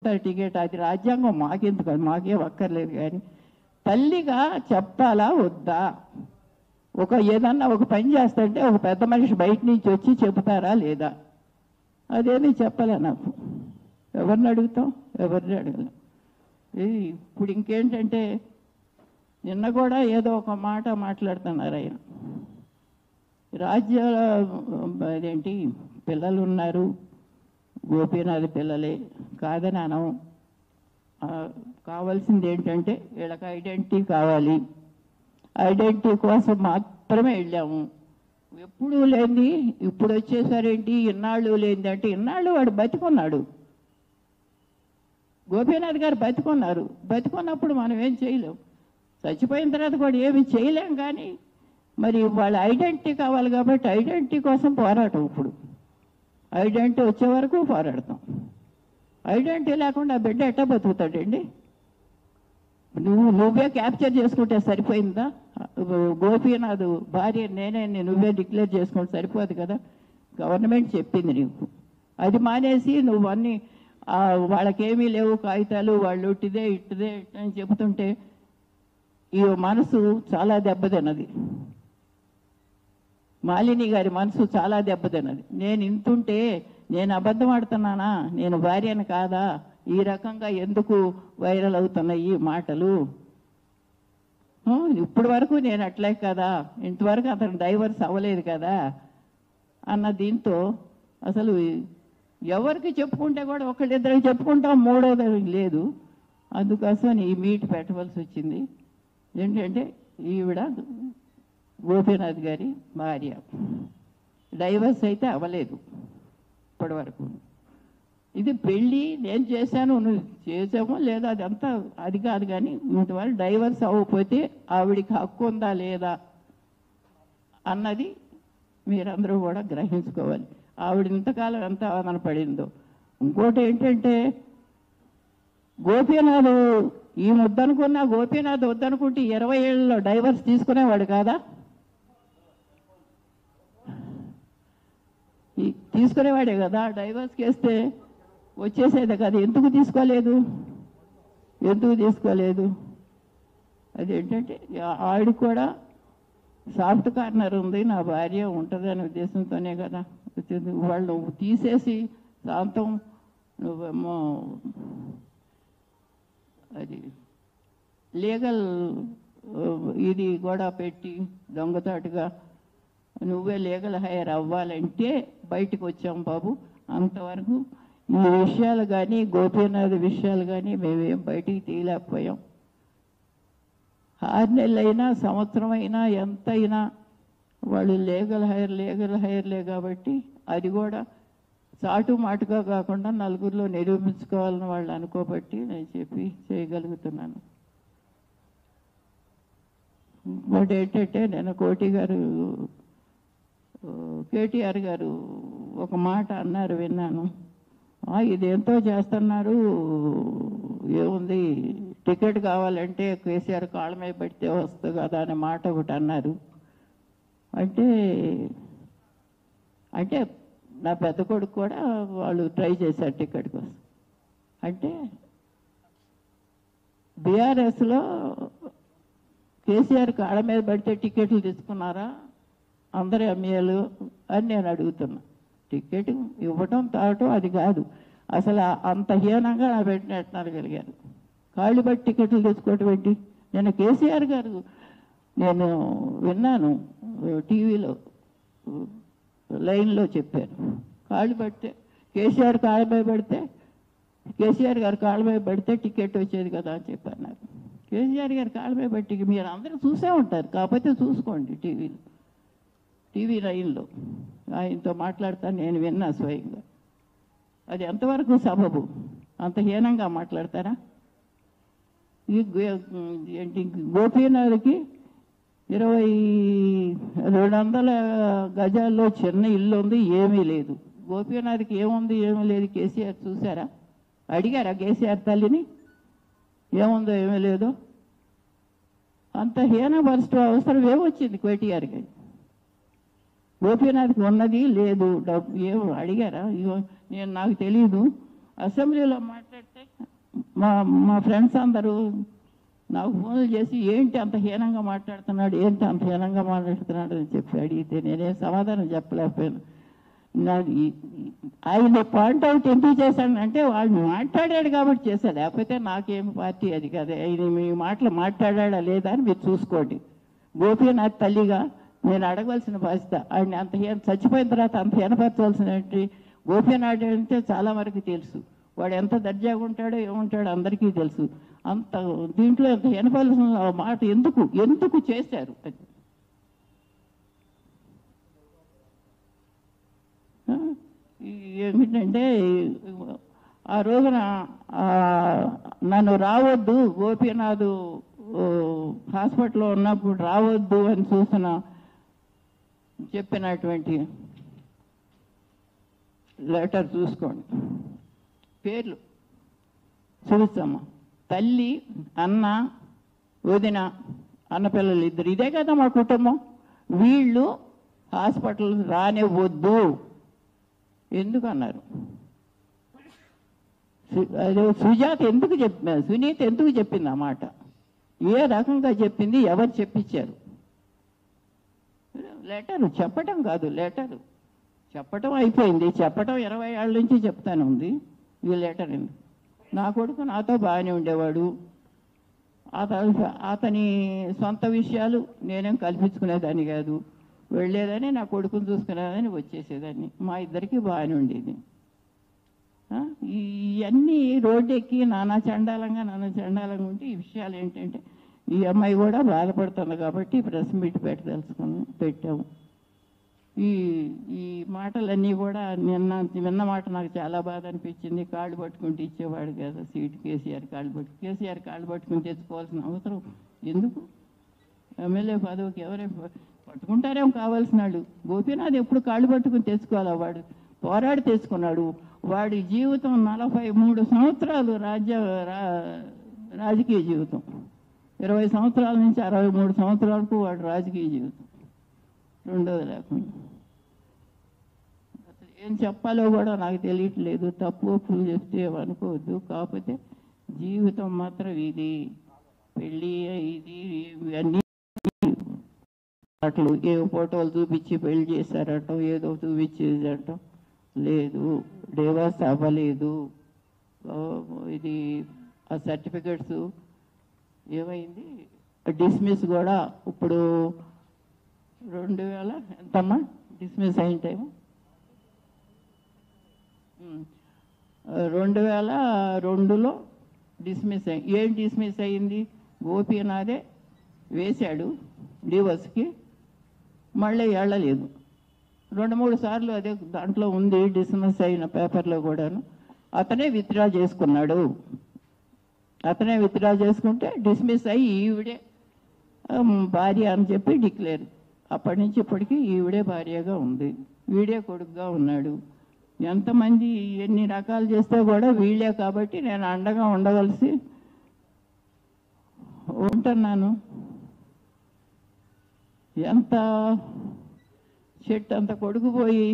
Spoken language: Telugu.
టికెట్ అది రాజ్యాంగం మాకెందుకు, మాకేం అక్కర్లేదు. కానీ తల్లిగా చెప్పాలా వద్దా? ఏదన్నా ఒక పని చేస్తుంటే ఒక పెద్ద మనిషి బయట నుంచి వచ్చి చెబుతారా లేదా? అదేమీ చెప్పలే నాకు. ఎవరిని అడుగుతాం? ఎవరిని అడగలేం. ఇప్పుడు ఇంకేంటంటే నిన్న కూడా ఏదో ఒక మాట మాట్లాడుతున్నారు ఆయన. రాజ్య అదేంటి పిల్లలు ఉన్నారు, గోపీనాథ్ పిల్లలే కాదని అనం. కావాల్సింది ఏంటంటే వీళ్ళకి ఐడెంటిటీ కావాలి. ఐడెంటిటీ కోసం మాత్రమే వెళ్ళాము. ఎప్పుడూ లేని ఇప్పుడు వచ్చేసరేంటి ఇన్నాళ్ళు లేనిది అంటే, ఇన్నాళ్ళు వాడు బతికున్నాడు. గోపీనాథ్ గారు బతికున్నారు. బతికున్నప్పుడు మనం ఏం చేయలేం. చచ్చిపోయిన తర్వాత కూడా ఏమి చేయలేం. కానీ మరి వాళ్ళ ఐడెంటిటీ కావాలి కాబట్టి ఐడెంటిటీ కోసం పోరాటం. ఇప్పుడు ఐడెంటిటీ వచ్చే వరకు పోరాడతాం. ఐడెంటిటీ లేకుండా ఆ బిడ్డ ఎట్టా బతుకుతాడండి? నువ్వే క్యాప్చర్ చేసుకుంటే సరిపోయిందా? గోపీనాథ్ భార్య నేనే నువ్వే డిక్లేర్ చేసుకుంటే సరిపోదు కదా. గవర్నమెంట్ చెప్పింది నీకు. అది మానేసి నువ్వు అన్నీ వాళ్ళకేమీ లేవు కాగితాలు, వాళ్ళు ఇట్టిదే అని చెబుతుంటే ఈ మనసు చాలా దెబ్బతిన్నది. మాలిని గారి మనసు చాలా దెబ్బతిన్నది. నేను ఇంతుంటే నేను అబద్ధం ఆడుతున్నానా? నేను భార్యను కాదా? ఈ రకంగా ఎందుకు వైరల్ అవుతున్నాయి మాటలు? ఇప్పటి వరకు నేను అట్లే కదా, ఇంతవరకు అతను డైవర్స్ అవ్వలేదు కదా అన్న దీంతో అసలు ఎవరికి చెప్పుకుంటే కూడా ఒకళ్ళిద్దరికి చెప్పుకుంటాం, మూడోది లేదు. అందుకోసం ఈ మీట్ పెట్టవలసి వచ్చింది. ఏంటంటే ఈవిడ గోపీనాథ్ గారి భార్య. డైవర్స్ అయితే అవ్వలేదు ఇప్పటి వరకు. ఇది పెళ్ళి నేను చేశాను, నువ్వు చేసామో లేదా అదంతా అది కాదు. కానీ ఇంతవరకు డైవర్స్ అవ్వకపోతే ఆవిడికి హక్కు ఉందా లేదా అన్నది మీరందరూ కూడా గ్రహించుకోవాలి. ఆవిడ ఇంతకాలం ఎంత ఆదరణ పడిందో. ఇంకోటి ఏంటంటే గోపీనాథ్ ఈ వద్దనుకున్నా, గోపీనాథ్ వద్దనుకుంటే 20 ఏళ్ళలో డైవర్స్ తీసుకునేవాడు కాదా? తీసుకునేవాడే కదా. డైవర్స్ చేస్తే వచ్చేసేది కదా. ఎందుకు తీసుకోలేదు? అదేంటంటే ఆవిడ కూడా సాఫ్ట్ కార్నర్ ఉంది, నా భార్య ఉంటుంది అనే ఉద్దేశంతోనే కదా వచ్చింది. వాళ్ళు తీసేసి శాంతం నువ్వేమో అది లీగల్ ఇది కూడా పెట్టి దొంగతాటుగా నువ్వే లీగల్ హైర్ అవ్వాలంటే బయటకు వచ్చాం బాబు. అంతవరకు ఈ విషయాలు కానీ గోపీనాథ్ విషయాలు కానీ మేమేం బయటికి తీయలేకపోయాం. 6 నెలలైనా సంవత్సరం అయినా ఎంతైనా వాళ్ళు లీగల్ హైర్లే కాబట్టి అది కూడా చాటు మాటుగా కాకుండా నలుగురిలో నిరూపించుకోవాలని వాళ్ళు అనుకోబట్టి నేను చెప్పి చేయగలుగుతున్నాను. ఇంకోటి ఏంటంటే నేను కేటీఆర్ గారు ఒక మాట అన్నారు, విన్నాను. ఇదేంతో చేస్తున్నారు, ఏముంది, టికెట్ కావాలంటే కేసీఆర్ కాళ్ళ మీద పెడితే వస్తుంది కదా అనే మాట ఒకటి అన్నారు. అంటే నా పెద్ద కొడుకు కూడా వాళ్ళు ట్రై చేశారు టికెట్ కోసం. అంటే బీఆర్ఎస్లో కేసీఆర్ కాళ్ళ మీద పడితే టికెట్లు తీసుకున్నారా అందరు ఎమ్మెల్యేలు అని నేను అడుగుతున్నా. టికెట్ ఇవ్వటం తాగటం అది కాదు, అసలు అంత హీనంగా నా పెట్టినట్టున్నారు. కాళ్ళు బట్టి టికెట్లు తెచ్చుకోవటం ఏంటి? నేను కేసీఆర్ గారు నేను విన్నాను, టీవీలో లైన్లో చెప్పారు. కాళ్ళు పడితే కేసీఆర్ గారు కాళ్ళ మీద పడితే టికెట్ వచ్చేది కదా అని చెప్పారు నాకు. కేసీఆర్ గారు కాళ్ళ మీద బట్టి మీరు అందరూ చూసే ఉంటారు, కాకపోతే చూసుకోండి టీవీ లైన్లో ఆయనతో మాట్లాడతాను, నేను విన్నా స్వయంగా. అది ఎంతవరకు సబబు? అంత హీనంగా మాట్లాడతారా? ఏంటి గోపీనాథ్కి 200 గజాల్లో చిన్న ఇల్లు ఉంది, ఏమీ లేదు. గోపీనాథ్కి ఏముంది, ఏమీ లేదు. కేసీఆర్ చూసారా? అడిగారా కేసీఆర్ తల్లిని ఏముందో ఏమీ లేదో? అంత హీనపరచడం అవసరం ఏమొచ్చింది కేటీఆర్కి? గోపీనాథ్కి ఉన్నది లేదు, డబ్బు ఏమో అడిగారా? నాకు తెలీదు అసెంబ్లీలో మాట్లాడితే మా మా ఫ్రెండ్స్ అందరూ నాకు ఫోన్లు చేసి ఏంటి అంత హీనంగా మాట్లాడుతున్నాడు, ఏంటి అంత హీనంగా మాట్లాడుతున్నాడు అని చెప్పి అడిగితే నేనేం సమాధానం చెప్పలేకపోయాను. ఆయన పాయింట్ అవుట్ ఎందుకు చేశానంటే వాళ్ళు మాట్లాడాడు కాబట్టి చేశాడు, లేకపోతే నాకేం పార్టీ అది కదా. ఆయన మీ మాటలు మాట్లాడా లేదా అని మీరు చూసుకోండి. గోపీనాథ్ తల్లిగా నేను అడగవలసిన బాధ్యత. ఆయన అంత చచ్చిపోయిన తర్వాత అంత హీనపరచవలసిన గోపీనాథ్ అంటే చాలా వరకు తెలుసు, వాడు ఎంత దర్జాగా ఉంటాడో ఏముంటాడో అందరికీ తెలుసు. అంత దీంట్లో ఎంత హీనపరచవలసిన మాట ఎందుకు చేశారు అది. ఏమిటంటే ఆ రోజున నన్ను రావద్దు, గోపీనాథ్ హాస్పిటల్లో ఉన్నప్పుడు రావద్దు అని చెప్పినటువంటి లెటర్ చూసుకోండి. పేర్లు చూస్తామ్మ, తల్లి, అన్న, వదిన, అన్నపిల్లలు ఇద్దరు, ఇదే కదా మా కుటుంబం. వీళ్ళు హాస్పిటల్ రానివ్వద్దు ఎందుకు అన్నారు? సునీత ఎందుకు చెప్పింది ఆ మాట? ఏ రకంగా చెప్పింది? ఎవరు చెప్పించారు? లెటరు చెప్పటం కాదు, లెటరు చెప్పటం అయిపోయింది. చెప్పటం 20 ఏళ్ళ నుంచి చెప్తాను ఉంది. ఈ లెటర్ ఎందుకు? నా కొడుకు నాతో బాగానే ఉండేవాడు, అతని సొంత విషయాలు నేనేం కల్పించుకునేదాన్ని కాదు, వెళ్ళేదని నా కొడుకుని చూసుకునేదని వచ్చేసేదాన్ని, మా ఇద్దరికి బాగానే ఉండేది. ఇవన్నీ రోడ్డు ఎక్కి నానా చండాలంగా ఉంటే ఈ విషయాలు ఏంటంటే ఈ అమ్మాయి కూడా బాధపడుతుంది కాబట్టి ప్రెస్ మీట్ పెట్టాము. ఈ మాటలన్నీ కూడా విన్న మాట నాకు చాలా బాధ అనిపించింది. కాళ్ళు పట్టుకుంటూ ఇచ్చేవాడు కదా సీటు, కేసీఆర్ కాళ్ళు పట్టుకుని తెచ్చుకోవాల్సిన అవసరం ఎందుకు? ఎమ్మెల్యే పదవికి ఎవరైనా పట్టుకుంటారేమో కావాల్సిన వాళ్ళు. గోపీనాథ్ ఎప్పుడు కాళ్ళు పట్టుకుని తెచ్చుకోవాలా? వాడు పోరాడి తెచ్చుకున్నాడు. వాడి జీవితం 43 సంవత్సరాలు రాజకీయ జీవితం, 20 సంవత్సరాల నుంచి 63 సంవత్సరాలకు వాడు రాజకీయ జీవితం, రెండోది లేకుండా. అసలు ఏం చెప్పాలో కూడా నాకు తెలియట్లేదు. తప్పు ఒప్పులు చెప్తే అనుకోవద్దు, కాకపోతే జీవితం మాత్రం ఇది. పెళ్ళి ఇది ఇవన్నీ అట్లు ఏ ఫోటోలు చూపించి పెళ్లి చేశారటం, ఏదో చూపించేదటం లేదు. డివోర్స్ అవ్వలేదు. ఇది ఆ సర్టిఫికెట్స్ ఏమైంది, డిస్మిస్ కూడా ఇప్పుడు 2000 ఎంతమ్మా డిస్మిస్ అయిన టైము? 2002లో డిస్మిస్ అయ్యి. ఏం డిస్మిస్ అయ్యింది? గోపీనాథే వేశాడు డివోర్స్కి, మళ్ళీ వెళ్ళలేదు. 2-3 సార్లు అదే దాంట్లో ఉంది, డిస్మిస్ అయిన పేపర్లో కూడాను. అతనే విత్డ్రా చేసుకున్నాడు. అతనే విత్డ్రా చేసుకుంటే డిస్మిస్ అయ్యి ఈవిడే భార్య అని చెప్పి డిక్లేర్. అప్పటి నుంచి ఇప్పటికీ ఈవిడే భార్యగా ఉంది, వీడే కొడుకుగా ఉన్నాడు. ఎంతమంది ఎన్ని రకాలు చేస్తే కూడా వీళ్ళే కాబట్టి నేను అండగా ఉండవలసి ఉంటున్నాను. ఎంత చెట్టు అంత కొడుకు పోయి